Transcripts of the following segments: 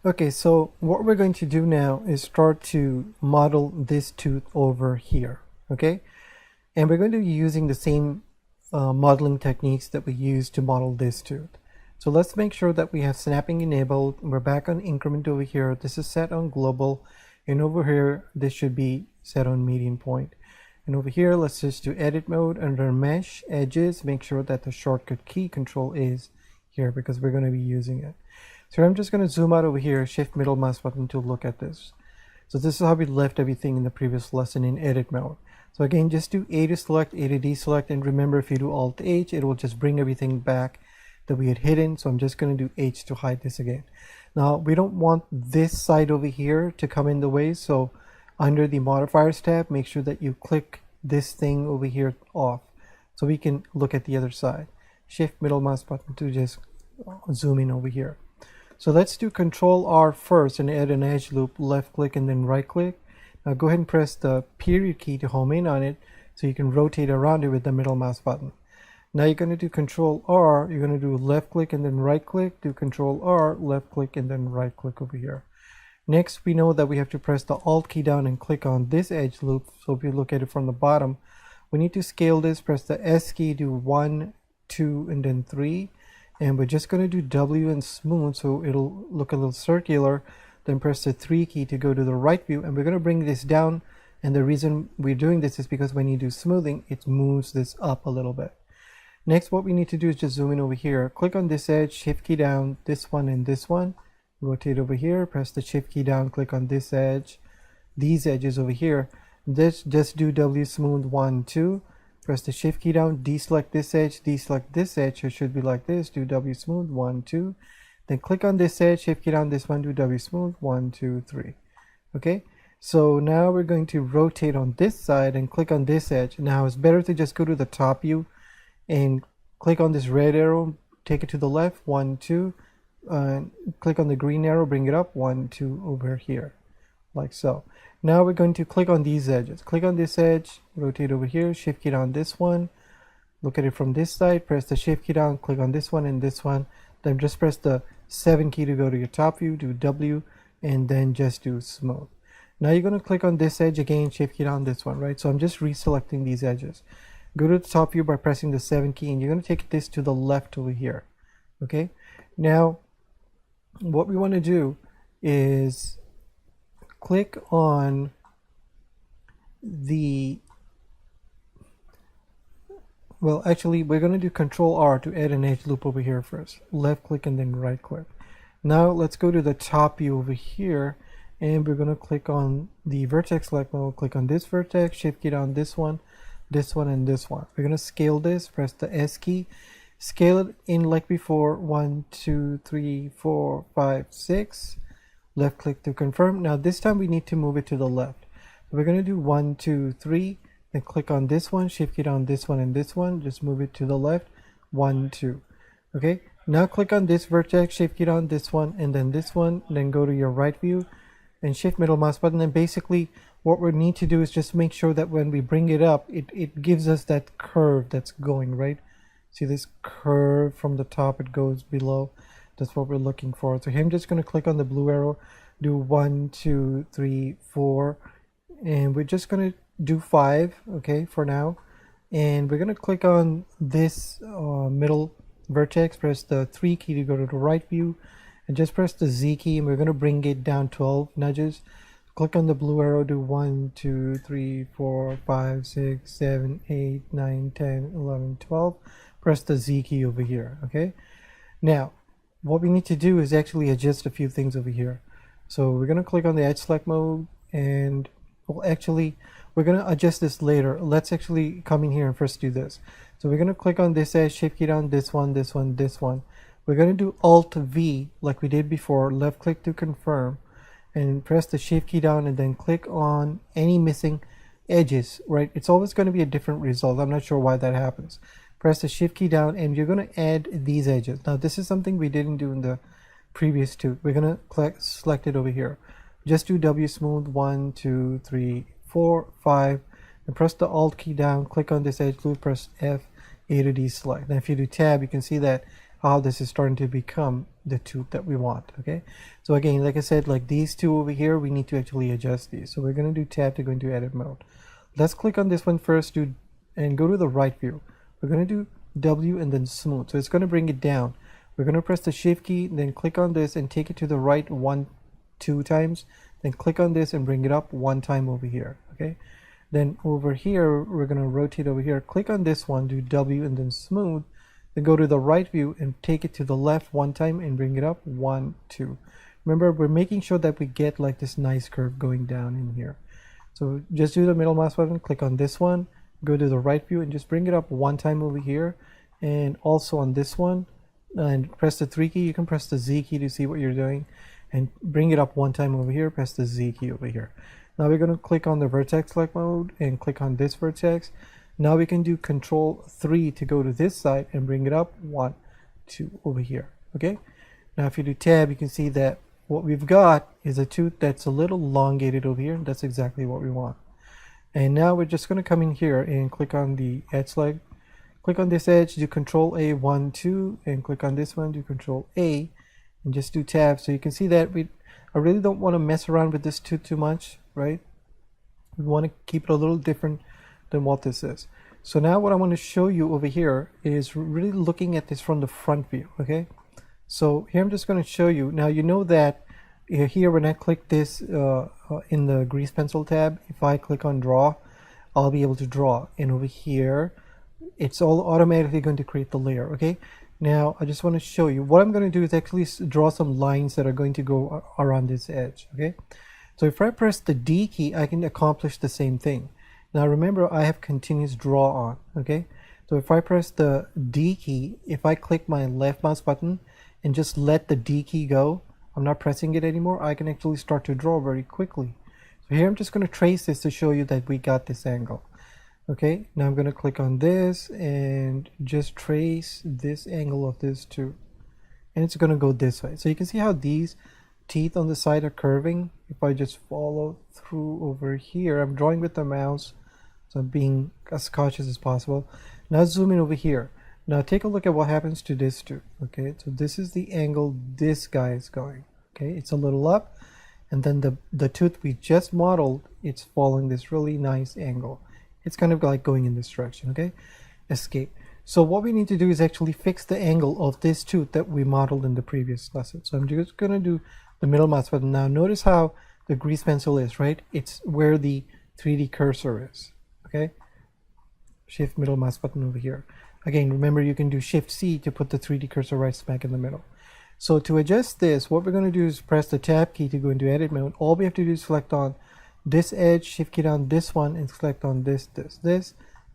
Okay, so what we're going to do now is start to model this tooth over here, okay? And we're going to be using the same modeling techniques that we used to model this tooth. So let's make sure that we have snapping enabled. We're back on increment over here. This is set on global, and over here, this should be set on median point. And over here, let's just do edit mode under mesh edges. Make sure that the shortcut key control is here because we're going to be using it. So I'm just going to zoom out over here, shift middle mouse button to look at this. So this is how we left everything in the previous lesson in edit mode. So again, just do A to select, A to deselect, and remember if you do Alt H, it will just bring everything back that we had hidden. So I'm just going to do H to hide this again. Now we don't want this side over here to come in the way. So under the modifiers tab, make sure that you click this thing over here off so we can look at the other side. Shift middle mouse button to just zoom in over here. So let's do Control R first and add an edge loop, left click and then right click. Now go ahead and press the period key to home in on it so you can rotate around it with the middle mouse button. Now you're going to do Control R, you're going to do left click and then right click, do Control R, left click and then right click over here. Next, we know that we have to press the Alt key down and click on this edge loop. So if you look at it from the bottom, we need to scale this, press the S key, do 1, 2 and then 3. And we're just going to do W and smooth so it'll look a little circular. Then press the 3 key to go to the right view, and we're going to bring this down. And the reason we're doing this is because when you do smoothing, it moves this up a little bit. Next, what we need to do is just zoom in over here. Click on this edge, shift key down, this one and this one. Rotate over here, press the shift key down, click on this edge, these edges over here. Just do W smooth 1, 2. Press the shift key down, deselect this edge, deselect this edge. It should be like this. Do W smooth 1, 2. Then click on this edge, shift key down this one, do W smooth 1, 2, 3. Okay, so now we're going to rotate on this side and click on this edge. Now it's better to just go to the top view and click on this red arrow, take it to the left, 1, 2. Click on the green arrow, bring it up, 1, 2 over here, like so. Now we're going to click on these edges. Click on this edge, rotate over here, shift key down this one, look at it from this side, press the shift key down, click on this one and this one, then just press the 7 key to go to your top view, do W, and then just do smooth. Now you're going to click on this edge again, shift key down this one, right? So I'm just reselecting these edges. Go to the top view by pressing the 7 key, and you're going to take this to the left over here. Okay, now what we want to do is click on the, well, actually we're going to do Control R to add an edge loop over here first. Left click and then right click. Now let's go to the top view over here, and we're going to click on the vertex select mode. Click on this vertex, shift key down this one and this one. We're going to scale this, press the S key, scale it in like before, 1, 2, 3, 4, 5, 6. Left click to confirm. Now this time we need to move it to the left. So we're going to do 1, 2, 3, then click on this one, shift key down this one and this one, just move it to the left, 1, 2. Okay, now click on this vertex, shift key down this one and then this one, then go to your right view and shift middle mouse button. And basically what we need to do is just make sure that when we bring it up, it gives us that curve that's going, right? See this curve from the top, it goes below. That's what we're looking for. So here I'm just going to click on the blue arrow, do 1, 2, 3, 4, and we're just going to do 5, okay, for now. And we're going to click on this middle vertex, press the 3 key to go to the right view, and just press the Z key, and we're going to bring it down 12 nudges. Click on the blue arrow, do 1, 2, 3, 4, 5, 6, 7, 8, 9, 10, 11, 12. Press the Z key over here, okay? Now, what we need to do is actually adjust a few things over here. So we're going to click on the edge select mode, and well, actually we're going to adjust this later. Let's actually come in here and first do this. So we're going to click on this edge, shift key down this one, this one, this one. We're going to do Alt V like we did before, left click to confirm, and press the shift key down and then click on any missing edges, right? It's always going to be a different result. I'm not sure why that happens. Press the shift key down and you're going to add these edges. Now this is something we didn't do in the previous two. We're going to select it over here. Just do W smooth 1, 2, 3, 4, 5, and press the Alt key down, click on this edge loop, press F, A to deselect. Now if you do tab, you can see that how this is starting to become the tooth that we want. Okay, so again, like I said, like these two over here, we need to actually adjust these. So we're going to do tab to go into edit mode. Let's click on this one first, and go to the right view. We're going to do W and then smooth, so it's going to bring it down. We're going to press the shift key, then click on this and take it to the right 2 times, then click on this and bring it up 1 time over here. Okay, then over here we're going to rotate over here, click on this one, do W and then smooth, then go to the right view and take it to the left 1 time and bring it up 1, 2. Remember, we're making sure that we get like this nice curve going down in here. So just do the middle mouse button, click on this one, go to the right view and just bring it up 1 time over here, and also on this one, and press the 3 key. You can press the Z key to see what you're doing, and bring it up 1 time over here, press the Z key over here. Now we're going to click on the vertex select mode and click on this vertex. Now we can do Control 3 to go to this side and bring it up 1, 2 over here. Okay, now if you do tab, you can see that what we've got is a tooth that's a little elongated over here. That's exactly what we want. And now we're just going to come in here and click on the edge leg. Click on this edge, do Control A, 1, 2, and click on this one, do Control A, and just do tab. So you can see that I really don't want to mess around with this tooth too much, right? We want to keep it a little different than what this is. So now what I want to show you over here is really looking at this from the front view. Okay, so here I'm just going to show you. Now you know that here when I click this in the grease pencil tab, if I click on draw, I'll be able to draw, and over here it's all automatically going to create the layer. Okay, now I just want to show you what I'm going to do is actually draw some lines that are going to go around this edge. Okay, so if I press the D key, I can accomplish the same thing. Now remember, I have continuous draw on. Okay, so if I press the D key, if I click my left mouse button and just let the D key go, I'm not pressing it anymore, I can actually start to draw very quickly. So here I'm just going to trace this to show you that we got this angle. Okay, now I'm going to click on this and just trace this angle of this too, and it's going to go this way. So you can see how these teeth on the side are curving. If I just follow through over here, I'm drawing with the mouse, so I'm being as cautious as possible. Now zoom in over here. Now take a look at what happens to this tooth. Okay, so this is the angle this guy is going. Okay, it's a little up, and then the tooth we just modeled, it's following this really nice angle. It's kind of like going in this direction. Okay, escape. So what we need to do is actually fix the angle of this tooth that we modeled in the previous lesson. So I'm just going to do the middle mouse button. Now notice how the grease pencil is, right? It's where the 3D cursor is. Okay, shift middle mouse button over here. Again, remember, you can do Shift C to put the 3D cursor right smack in the middle. So to adjust this, what we're going to do is press the tab key to go into edit mode. All we have to do is select on this edge, shift key down this one, and select on this,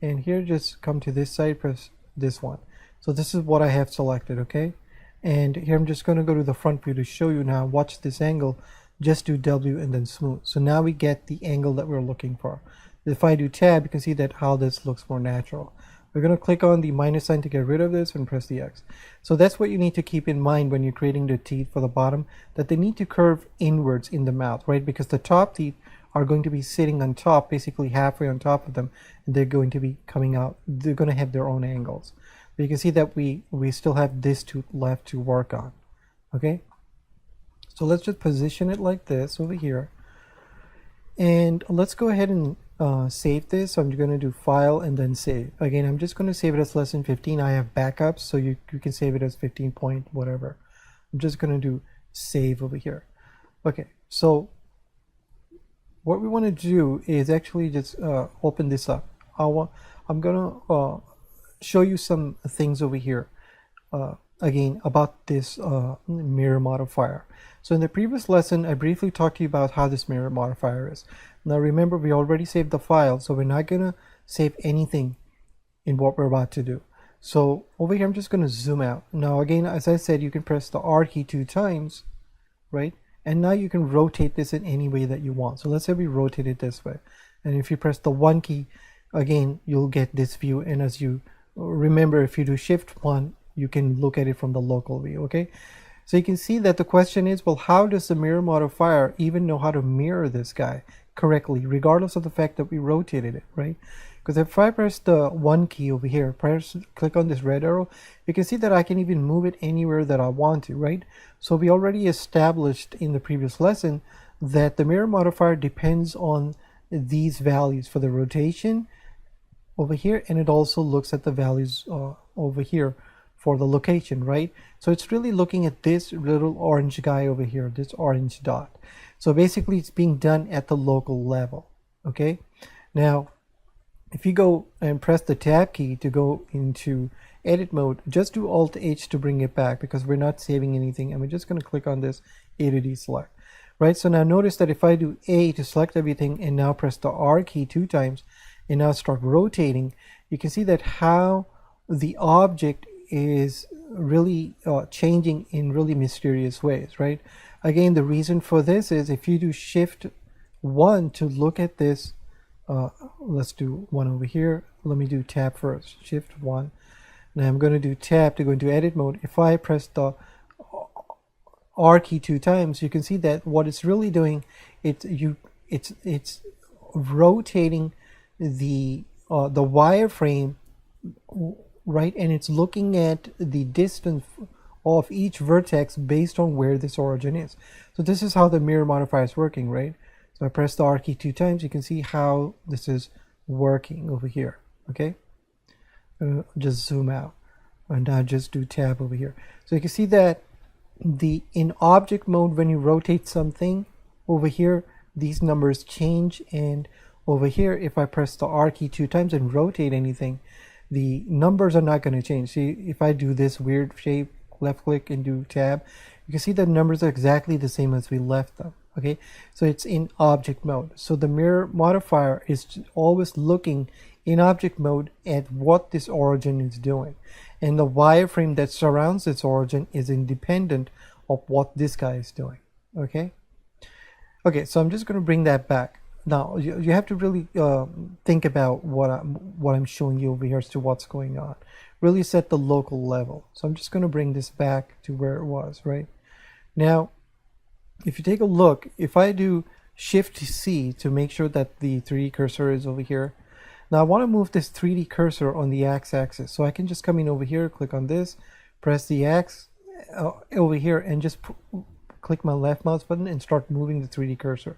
and here just come to this side, press this one. So this is what I have selected. Okay, and here I'm just going to go to the front view to show you. Now watch this angle, just do W and then smooth. So now we get the angle that we're looking for. If I do tab, you can see that how this looks more natural. We're going to click on the minus sign to get rid of this and press the X. So that's what you need to keep in mind when you're creating the teeth for the bottom, that they need to curve inwards in the mouth, right? Because the top teeth are going to be sitting on top, basically halfway on top of them, and they're going to be coming out. They're going to have their own angles. But you can see that we still have this tooth left to work on. Okay, so let's just position it like this over here, and let's go ahead and save this. So I'm going to do File and then Save. Again, I'm just going to save it as lesson 15. I have backups, so you can save it as 15 point whatever. I'm just going to do Save over here. Okay, so what we want to do is actually just open this up. I'm going to show you some things over here again about this mirror modifier. So in the previous lesson, I briefly talked to you about how this mirror modifier is. Now remember, we already saved the file, so we're not going to save anything in what we're about to do. So over here, I'm just going to zoom out. Now again, as I said, you can press the R key 2 times, right? And now you can rotate this in any way that you want. So let's say we rotate it this way. And if you press the 1 key, again, you'll get this view. And as you remember, if you do Shift 1, you can look at it from the local view. Okay, so you can see that the question is, well, how does the mirror modifier even know how to mirror this guy correctly, regardless of the fact that we rotated it, right? Because if I press the 1 key over here, click on this red arrow, you can see that I can even move it anywhere that I want to, right? So we already established in the previous lesson that the mirror modifier depends on these values for the rotation over here, and it also looks at the values over here for the location, right? So it's really looking at this little orange guy over here, this orange dot. So basically it's being done at the local level. Okay, now if you go and press the tab key to go into edit mode, just do Alt H to bring it back, because we're not saving anything, and we're just going to click on this A to D select. Right, so now notice that if I do A to select everything and now press the R key 2 times and now start rotating, you can see that how the object is really changing in really mysterious ways, right? Again, the reason for this is if you do Shift 1 to look at this, let's do 1 over here. Let me do tab first, Shift 1. Now I'm going to do tab to go into edit mode. If I press the R key 2 times, you can see that what it's really doing, it's rotating the wireframe, right, and it's looking at the distance of each vertex based on where this origin is. So this is how the mirror modifier is working, right? So I press the R key 2 times, you can see how this is working over here. Okay, just zoom out and now just do tab over here. So you can see that in object mode, when you rotate something over here, these numbers change, and over here if I press the R key 2 times and rotate anything, the numbers are not going to change. See, if I do this weird shape, left click and do tab, you can see the numbers are exactly the same as we left them. Okay, so it's in object mode. So the mirror modifier is always looking in object mode at what this origin is doing, and the wireframe that surrounds its origin is independent of what this guy is doing. Okay, so I'm just going to bring that back. Now you have to really think about what I'm showing you over here as to what's going on. Really set the local level. So I'm just going to bring this back to where it was. Right now, if you take a look, if I do Shift C to make sure that the 3D cursor is over here. Now I want to move this 3D cursor on the x-axis, so I can just come in over here, click on this, press the X over here, and just click my left mouse button and start moving the 3D cursor.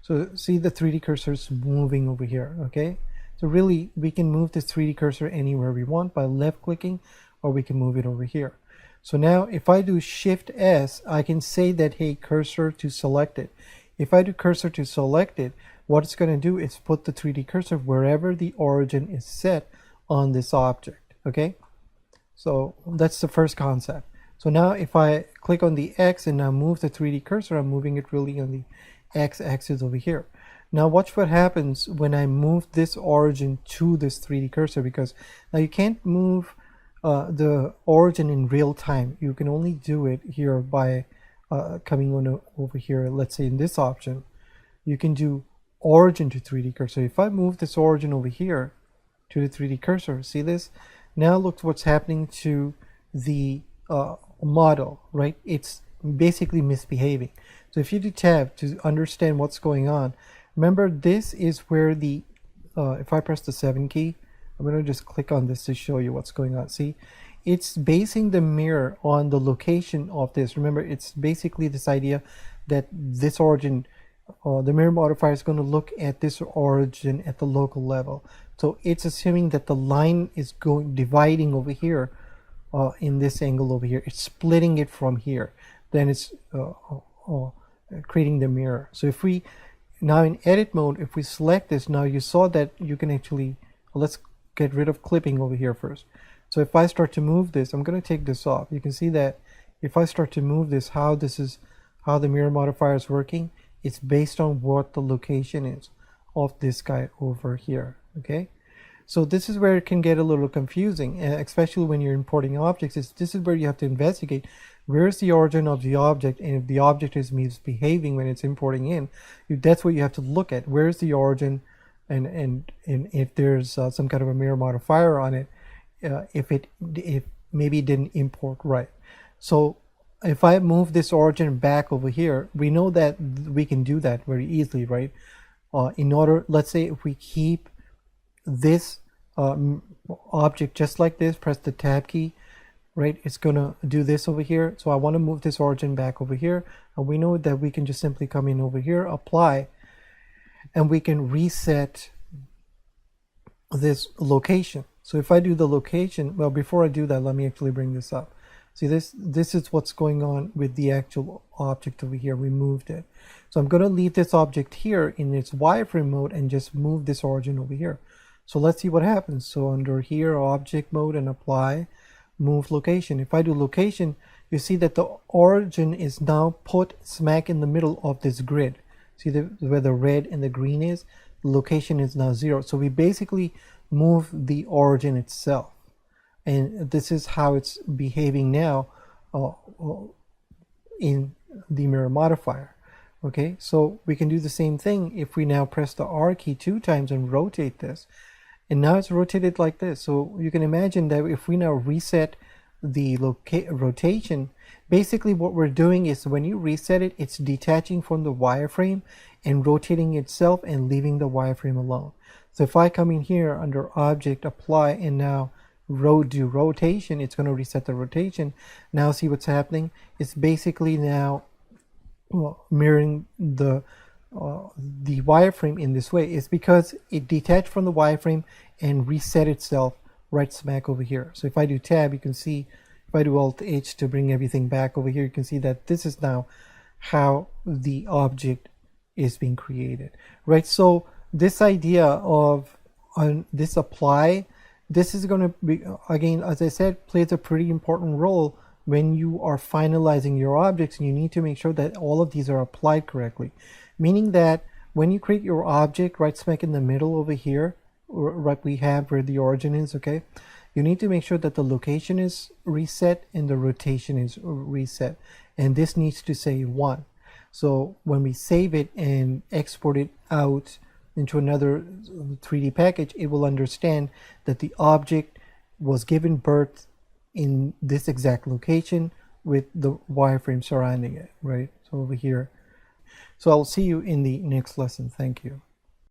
So see, the 3D cursor is moving over here. Okay, so really we can move this 3D cursor anywhere we want by left clicking, or we can move it over here. So now if I do Shift S, I can say that, hey, cursor to selected. If I do cursor to selected, what it's going to do is put the 3D cursor wherever the origin is set on this object. Okay, so that's the first concept. So now if I click on the X and now move the 3D cursor, I'm moving it really on the X-axis over here. Now watch what happens when I move this origin to this 3D cursor, because now you can't move the origin in real time. You can only do it here by coming on over here. Let's say in this option, you can do origin to 3D cursor. If I move this origin over here to the 3D cursor, see this? Now look what's happening to the model, right? It's basically misbehaving. So if you do tab to understand what's going on, remember this is where the if I press the 7 key, I'm going to just click on this to show you what's going on. See, it's basing the mirror on the location of this. Remember, it's basically this idea that this origin, the mirror modifier is going to look at this origin at the local level. So it's assuming that the line is dividing over here in this angle over here. It's splitting it from here. Then it's creating the mirror. So if we now in edit mode, if we select this, now you saw that you can actually, let's get rid of clipping over here first. So if I start to move this, I'm going to take this off. You can see that if I start to move this, how the mirror modifier is working, it's based on what the location is of this guy over here. Okay, so this is where it can get a little confusing, especially when you're importing objects. This is where you have to investigate where's the origin of the object, and if the object is misbehaving when it's importing in, that's what you have to look at. Where's the origin, and if there's some kind of a mirror modifier on it, if maybe it didn't import right. So if I move this origin back over here, we know that we can do that very easily, right? In order, let's say if we keep this object just like this, press the tab key, right? It's gonna do this over here. So I want to move this origin back over here, and we know that we can just simply come in over here, apply, and we can reset this location. So if I do the location, well, before I do that, let me actually bring this up. See, this is what's going on with the actual object over here. We moved it. So I'm going to leave this object here in its wireframe mode and just move this origin over here. So let's see what happens. So under here, object mode, and apply, move location. If I do location, you see that the origin is now put smack in the middle of this grid. See where the red and the green is? The location is now 0. So we basically move the origin itself. And this is how it's behaving now in the mirror modifier. Okay, so we can do the same thing if we now press the R key 2 times and rotate this. And now it's rotated like this. So you can imagine that if we now reset the rotation, basically what we're doing is when you reset it, it's detaching from the wireframe and rotating itself and leaving the wireframe alone. So if I come in here under object, apply, and now do rotation, it's going to reset the rotation. Now see what's happening? It's basically now mirroring the wireframe in this way. It's because it detached from the wireframe and reset itself right smack over here. So if I do tab, you can see, if I do Alt H to bring everything back over here, you can see that this is now how the object is being created, right? So this idea of this apply, this is going to be, again, as I said, plays a pretty important role when you are finalizing your objects, and you need to make sure that all of these are applied correctly. Meaning that when you create your object right smack in the middle over here, right we have where the origin is, okay, you need to make sure that the location is reset and the rotation is reset, and this needs to say 1. So when we save it and export it out into another 3D package, it will understand that the object was given birth in this exact location with the wireframe surrounding it, right? So over here. So I'll see you in the next lesson. Thank you.